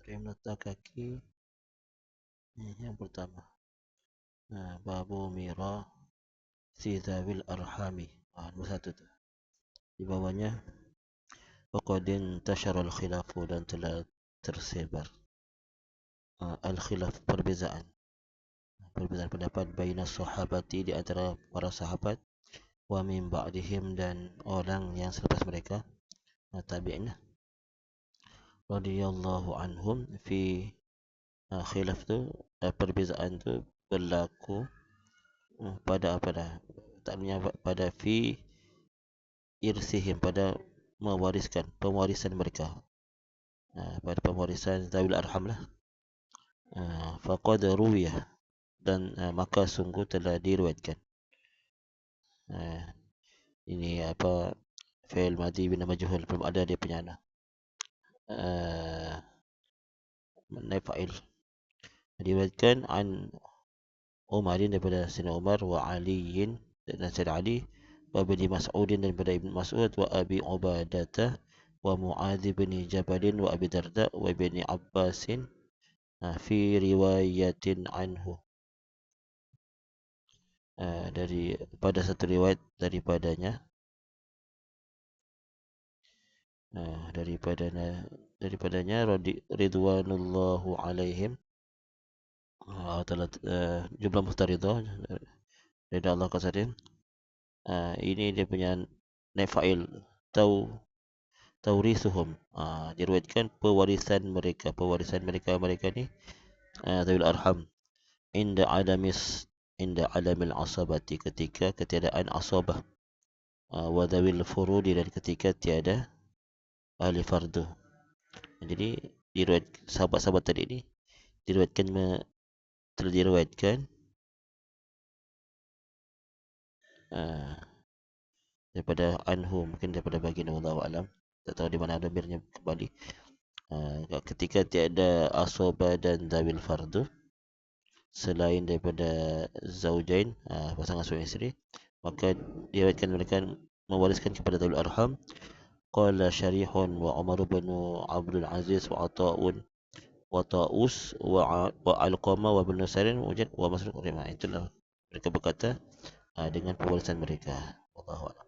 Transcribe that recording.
Meletak kaki yang pertama. Babu mira si zawil arhami. Nombor satu tu. Di bawahnya waqadin tasharal khilafu dan telah tersebar al-khilaf perbezaan pendapat baina sahabati di antara para sahabat wa min ba'dihim dan orang yang selepas mereka tabi'in radhiyallahu anhum fi khilaf tu perbezaan tu berlaku pada apa dah taknya pada fi irsihim pada pewarisan mereka pada pewarisan zawil arham lah faqad ruwiyah dan maka sungguh telah diriwayatkan ini apa fi'il madhi bin majhul belum ada dia punya naib fa'il diriwayatkan an Umarin daripada Sayyidina Umar wa Aliin dan Sayyidina Ali wa Ibni Mas'udin daripada Ibn Mas'ud wa Abi Ubadah wa Mu'adz bin Jabal wa Abi Darda wa Ibni Abbasin fi riwayatin anhu pada satu riwayat daripadanya ridwanullahu alaihim jumlah mustaridah dari Allah kasarin ini dia punya naib fa'il taurisuhum diriwayatkan pewarisan mereka ni zawil arham inda alamil asabati ketika ketiadaan asabah wa zawil furudi dan ketika tiada ahli fardu. Jadi diriwayat sahabat-sahabat tadi ni telah diriwayatkan daripada anhu, mungkin daripada baginda wallahu alam, tak tahu di mana damirnya kembali. Ketika tiada asabah dan zawil fardu selain daripada zaujain pasangan suami isteri, maka diriwayatkan mereka mewariskan kepada zawil arham. Qala Syarihun wa Umar bin Abdul Aziz wa Ata'un wa Ta'us wa Alqamah wa bin Nusarin wa Masruq. Itulah mereka berkata dengan pewarisan mereka. Wallahu a'lam.